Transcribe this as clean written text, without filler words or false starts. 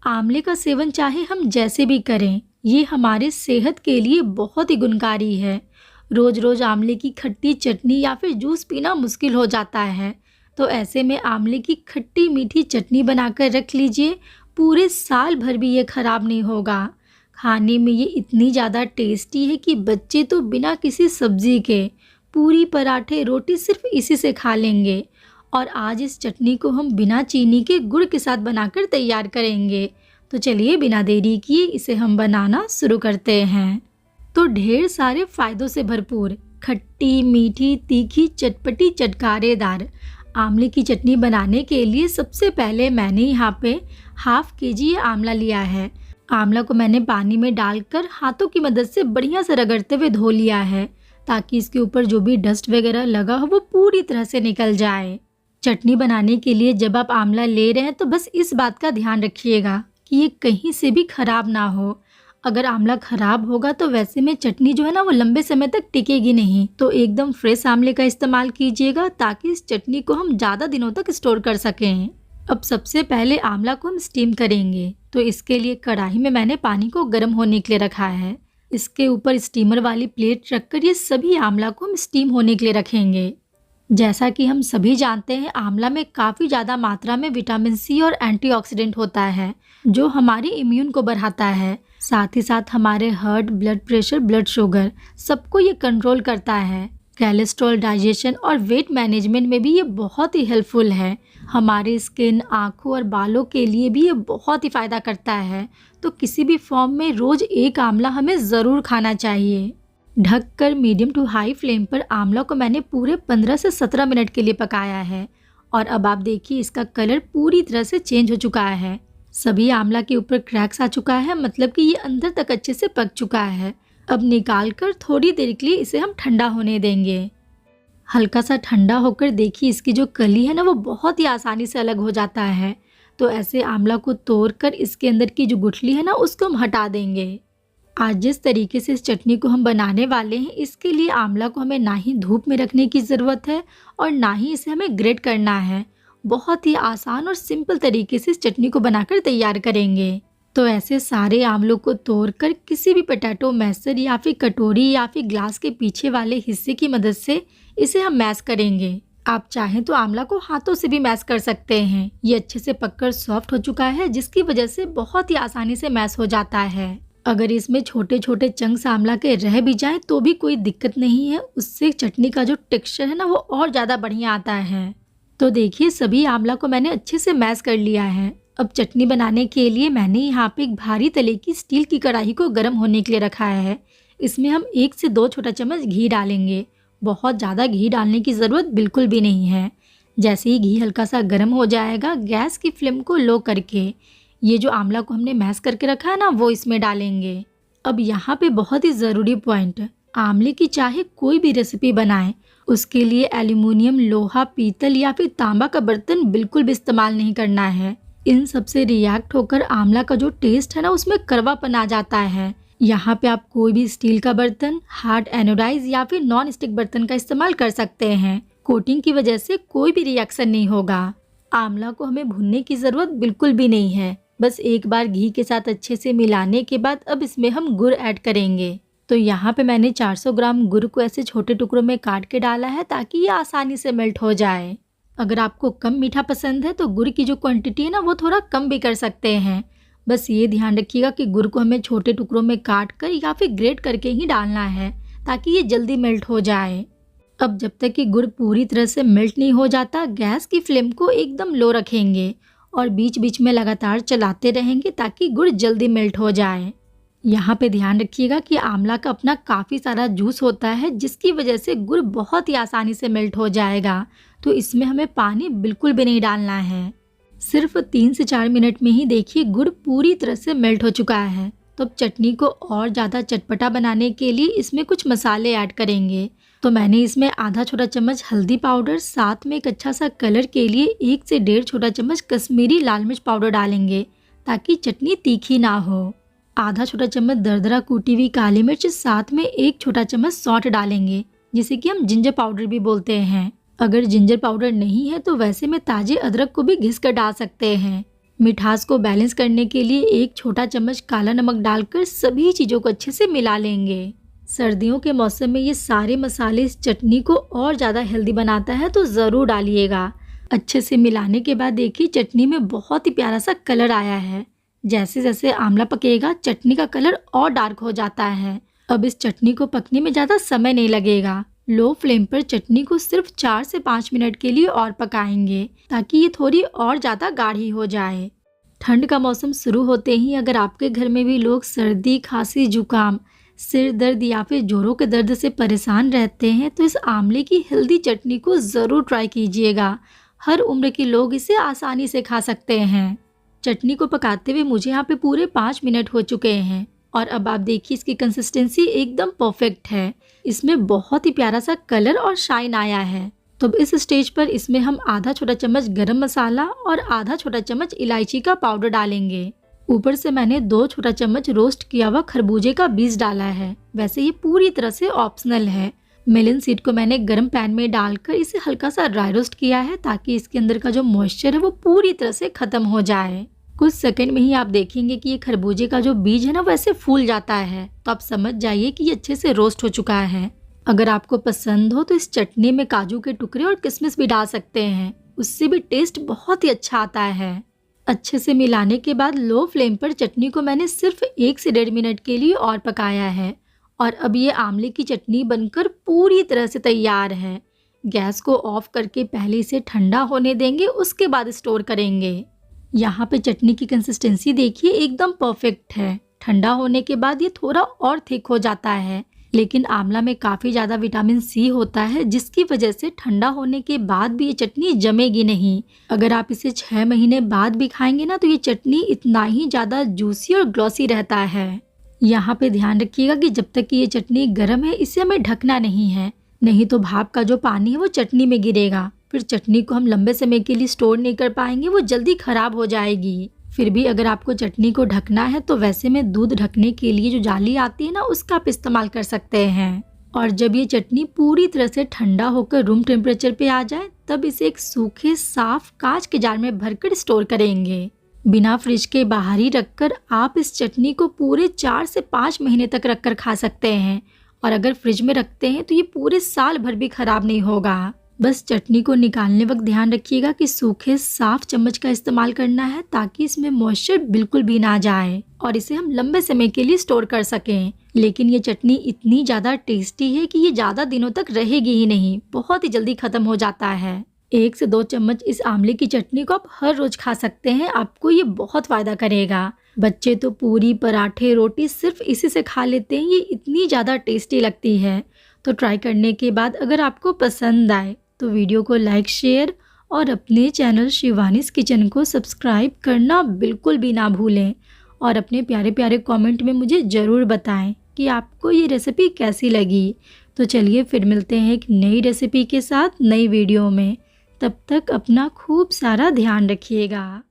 आंवले का सेवन चाहे हम जैसे भी करें, ये हमारे सेहत के लिए बहुत ही गुणकारी है। रोज रोज आंवले की खट्टी चटनी या फिर जूस पीना मुश्किल हो जाता है। तो ऐसे में आंवले की खट्टी मीठी चटनी बनाकर रख लीजिए। पूरे साल भर भी ये खराब नहीं होगा। खाने में ये इतनी ज़्यादा टेस्टी है कि बच्चे तो बिना किसी सब्जी के पूरी पराठे रोटी सिर्फ इसी से खा लेंगे। और आज इस चटनी को हम बिना चीनी के गुड़ के साथ बनाकर तैयार करेंगे। तो चलिए बिना देरी किए इसे हम बनाना शुरू करते हैं। तो ढेर सारे फायदों से भरपूर खट्टी मीठी तीखी चटपटी चटकारेदार आंवले की चटनी बनाने के लिए सबसे पहले मैंने यहाँ पे हाफ केजी ये आंवला लिया है। आंवला को मैंने पानी में डालकर हाथों की मदद से बढ़िया से रगड़ते हुए धो लिया है, ताकि इसके ऊपर जो भी डस्ट वगैरह लगा हो वो पूरी तरह से निकल जाए। चटनी बनाने के लिए जब आप आंवला ले रहे हैं तो बस इस बात का ध्यान रखिएगा कि ये कहीं से भी खराब ना हो। अगर आंवला खराब होगा तो वैसे में चटनी जो है ना वो लंबे समय तक टिकेगी नहीं। तो एकदम फ्रेश आंवले का इस्तेमाल कीजिएगा, ताकि इस चटनी को हम ज़्यादा दिनों तक स्टोर कर सकें। अब सबसे पहले आंवला को हम स्टीम करेंगे। तो इसके लिए कढ़ाई में मैंने पानी को गर्म होने के लिए रखा है। इसके ऊपर स्टीमर वाली प्लेट रखकर ये सभी आंवला को हम स्टीम होने के लिए रखेंगे। जैसा कि हम सभी जानते हैं, आंवला में काफ़ी ज़्यादा मात्रा में विटामिन सी और एंटीऑक्सीडेंट होता है, जो हमारी इम्यून को बढ़ाता है। साथ ही साथ हमारे heart, blood pressure, blood sugar सबको ये कंट्रोल करता है। कोलेस्ट्रॉल, डाइजेशन और वेट मैनेजमेंट में भी ये बहुत ही हेल्पफुल है। हमारी स्किन, आँखों और बालों के लिए भी ये बहुत ही फ़ायदा करता है। तो किसी भी फॉर्म में रोज़ एक आंवला हमें ज़रूर खाना चाहिए। ढककर मीडियम टू हाई फ्लेम पर आंवला को मैंने पूरे 15 से 17 मिनट के लिए पकाया है। और अब आप देखिए इसका कलर पूरी तरह से चेंज हो चुका है। सभी आंवला के ऊपर क्रैक्स आ चुका है, मतलब कि ये अंदर तक अच्छे से पक चुका है। अब निकाल कर थोड़ी देर के लिए इसे हम ठंडा होने देंगे। हल्का सा ठंडा होकर देखिए इसकी जो कली है ना वो बहुत ही आसानी से अलग हो जाता है। तो ऐसे आंवला को तोड़कर इसके अंदर की जो गुठली है ना उसको हम हटा देंगे। आज जिस तरीके से इस चटनी को हम बनाने वाले हैं, इसके लिए आंवला को हमें ना ही धूप में रखने की ज़रूरत है और ना ही इसे हमें ग्रेट करना है। बहुत ही आसान और सिंपल तरीके से इस चटनी को बनाकर तैयार करेंगे। तो ऐसे सारे आंवलों को तोड़कर किसी भी पोटैटो मैशर या फिर कटोरी या फिर ग्लास के पीछे वाले हिस्से की मदद से इसे हम मैश करेंगे। आप चाहें तो आंवला को हाथों से भी मैश कर सकते हैं। ये अच्छे से पककर सॉफ्ट हो चुका है, जिसकी वजह से बहुत ही आसानी से मैश हो जाता है। अगर इसमें छोटे छोटे चंक्स आंवला के रह भी जाएं तो भी कोई दिक्कत नहीं है, उससे चटनी का जो टेक्सचर है ना वो और ज़्यादा बढ़िया आता है। तो देखिए सभी आंवला को मैंने अच्छे से मैश कर लिया है। अब चटनी बनाने के लिए मैंने यहाँ पे एक भारी तले की स्टील की कढ़ाई को गर्म होने के लिए रखा है। इसमें हम 1 से 2 छोटा चम्मच घी डालेंगे। बहुत ज़्यादा घी डालने की ज़रूरत बिल्कुल भी नहीं है। जैसे ही घी हल्का सा गर्म हो जाएगा, गैस की फ्लेम को लो करके ये जो आंवला को हमने मैश करके रखा है ना वो इसमें डालेंगे। अब यहाँ पे बहुत ही ज़रूरी पॉइंट, आंवले की चाहे कोई भी रेसिपी बनाएं, उसके लिए एल्यूमिनियम, लोहा, पीतल या फिर तांबा का बर्तन बिल्कुल भी इस्तेमाल नहीं करना है। इन सब से रिएक्ट होकर आंवला का जो टेस्ट है ना उसमें कड़वापन आ जाता है। यहाँ पे आप कोई भी स्टील का बर्तन, हार्ड एनोडाइज या फिर नॉन स्टिक बर्तन का इस्तेमाल कर सकते हैं। कोटिंग की वजह से कोई भी रिएक्शन नहीं होगा। आंवला को हमें भूनने की ज़रूरत बिल्कुल भी नहीं है। बस एक बार घी के साथ अच्छे से मिलाने के बाद अब इसमें हम गुड़ ऐड करेंगे। तो यहाँ पे मैंने 400 ग्राम गुड़ को ऐसे छोटे टुकड़ों में काट के डाला है, ताकि ये आसानी से मेल्ट हो जाए। अगर आपको कम मीठा पसंद है तो गुड़ की जो क्वांटिटी है ना वो थोड़ा कम भी कर सकते हैं। बस ये ध्यान रखिएगा कि गुड़ को हमें छोटे टुकड़ों में काट कर या फिर ग्रेट करके ही डालना है, ताकि ये जल्दी मेल्ट हो जाए। अब जब तक कि गुड़ पूरी तरह से मेल्ट नहीं हो जाता, गैस की फ्लेम को एकदम लो रखेंगे और बीच बीच में लगातार चलाते रहेंगे, ताकि गुड़ जल्दी मेल्ट हो जाए। यहाँ पे ध्यान रखिएगा कि आंवला का अपना काफ़ी सारा जूस होता है, जिसकी वजह से गुड़ बहुत ही आसानी से मेल्ट हो जाएगा। तो इसमें हमें पानी बिल्कुल भी नहीं डालना है। सिर्फ 3 से 4 मिनट में ही देखिए गुड़ पूरी तरह से मेल्ट हो चुका है। तो अब चटनी को और ज़्यादा चटपटा बनाने के लिए इसमें कुछ मसाले ऐड करेंगे। तो मैंने इसमें आधा छोटा चम्मच हल्दी पाउडर, साथ में एक अच्छा सा कलर के लिए 1 से 1.5 छोटा चम्मच कश्मीरी लाल मिर्च पाउडर डालेंगे, ताकि चटनी तीखी ना हो। आधा छोटा चम्मच दरदरा कूटी हुई काली मिर्च, साथ में 1 छोटा चम्मच सौंठ डालेंगे, जिसे कि हम जिंजर पाउडर भी बोलते हैं। अगर जिंजर पाउडर नहीं है तो वैसे में ताजे अदरक को भी घिस कर डाल सकते हैं। मिठास को बैलेंस करने के लिए एक छोटा चम्मच काला नमक डालकर सभी चीज़ों को अच्छे से मिला लेंगे। सर्दियों के मौसम में ये सारे मसाले इस चटनी को और ज़्यादा हेल्दी बनाता है, तो ज़रूर डालिएगा। अच्छे से मिलाने के बाद देखिए चटनी में बहुत ही प्यारा सा कलर आया है। जैसे जैसे आंवला पकेगा चटनी का कलर और डार्क हो जाता है। अब इस चटनी को पकने में ज़्यादा समय नहीं लगेगा। लो फ्लेम पर चटनी को सिर्फ 4 से 5 मिनट के लिए और पकाएंगे ताकि ये थोड़ी और ज़्यादा गाढ़ी हो जाए। ठंड का मौसम शुरू होते ही अगर आपके घर में भी लोग सर्दी, खांसी, जुकाम, सिर दर्द या फिर जोड़ों के दर्द से परेशान रहते हैं तो इस आंवले की हेल्दी चटनी को ज़रूर ट्राई कीजिएगा। हर उम्र के लोग इसे आसानी से खा सकते हैं। चटनी को पकाते हुए मुझे यहाँ पे पूरे 5 मिनट हो चुके हैं और अब आप देखिए इसकी कंसिस्टेंसी एकदम परफेक्ट है। इसमें बहुत ही प्यारा सा कलर और शाइन आया है। तो अब इस स्टेज पर इसमें हम आधा छोटा चम्मच गरम मसाला और आधा छोटा चम्मच इलायची का पाउडर डालेंगे। ऊपर से मैंने 2 छोटा चम्मच रोस्ट किया हुआ खरबूजे का बीज डाला है। वैसे ये पूरी तरह से ऑप्शनल है। मेलन सीड को मैंने गर्म पैन में डालकर इसे हल्का सा ड्राई रोस्ट किया है ताकि इसके अंदर का जो मॉइस्चर है वो पूरी तरह से खत्म हो जाए। कुछ सेकंड में ही आप देखेंगे कि ये खरबूजे का जो बीज है ना वैसे फूल जाता है, तो आप समझ जाइए कि ये अच्छे से रोस्ट हो चुका है। अगर आपको पसंद हो तो इस चटनी में काजू के टुकड़े और किशमिश भी डाल सकते हैं, उससे भी टेस्ट बहुत ही अच्छा आता है। अच्छे से मिलाने के बाद लो फ्लेम पर चटनी को मैंने सिर्फ 1 से 1.5 मिनट के लिए और पकाया है और अब ये आंवले की चटनी बनकर पूरी तरह से तैयार है। गैस को ऑफ करके पहले इसे ठंडा होने देंगे, उसके बाद स्टोर करेंगे। यहाँ पे चटनी की कंसिस्टेंसी देखिए एकदम परफेक्ट है। ठंडा होने के बाद ये थोड़ा और थिक हो जाता है, लेकिन आंवला में काफ़ी ज़्यादा विटामिन सी होता है जिसकी वजह से ठंडा होने के बाद भी ये चटनी जमेगी नहीं। अगर आप इसे 6 महीने बाद भी खाएंगे ना तो ये चटनी इतना ही ज़्यादा जूसी और ग्लॉसी रहता है। यहाँ पे ध्यान रखिएगा कि जब तक कि ये चटनी गर्म है इसे हमें ढकना नहीं है, नहीं तो भाप का जो पानी है वो चटनी में गिरेगा। फिर चटनी को हम लंबे समय के लिए स्टोर नहीं कर पाएंगे, वो जल्दी खराब हो जाएगी। फिर भी अगर आपको चटनी को ढकना है तो वैसे में दूध ढकने के लिए जो जाली आती है ना उसका आप इस्तेमाल कर सकते हैं। और जब ये चटनी पूरी तरह से ठंडा होकर रूम टेम्परेचर पे आ जाए तब इसे एक सूखे साफ कांच के जार में भरकर स्टोर करेंगे। बिना फ्रिज के बाहर ही रखकर आप इस चटनी को पूरे 4 से 5 महीने तक रखकर खा सकते हैं और अगर फ्रिज में रखते हैं तो ये पूरे साल भर भी खराब नहीं होगा। बस चटनी को निकालने वक्त ध्यान रखिएगा कि सूखे साफ चम्मच का इस्तेमाल करना है ताकि इसमें मॉइस्चर बिल्कुल भी ना जाए और इसे हम लंबे समय के लिए स्टोर कर सकें। लेकिन ये चटनी इतनी ज़्यादा टेस्टी है कि ये ज़्यादा दिनों तक रहेगी ही नहीं, बहुत ही जल्दी खत्म हो जाता है। 1 से 2 चम्मच इस आंवले की चटनी को आप हर रोज खा सकते हैं, आपको ये बहुत फायदा करेगा। बच्चे तो पूरी, पराठे, रोटी सिर्फ इसी से खा लेते हैं, ये इतनी ज़्यादा टेस्टी लगती है। तो ट्राई करने के बाद अगर आपको पसंद आए तो वीडियो को लाइक, शेयर और अपने चैनल शिवानीज किचन को सब्सक्राइब करना बिल्कुल भी ना भूलें और अपने प्यारे प्यारे कमेंट में मुझे ज़रूर बताएं कि आपको ये रेसिपी कैसी लगी। तो चलिए फिर मिलते हैं एक नई रेसिपी के साथ नई वीडियो में। तब तक अपना खूब सारा ध्यान रखिएगा।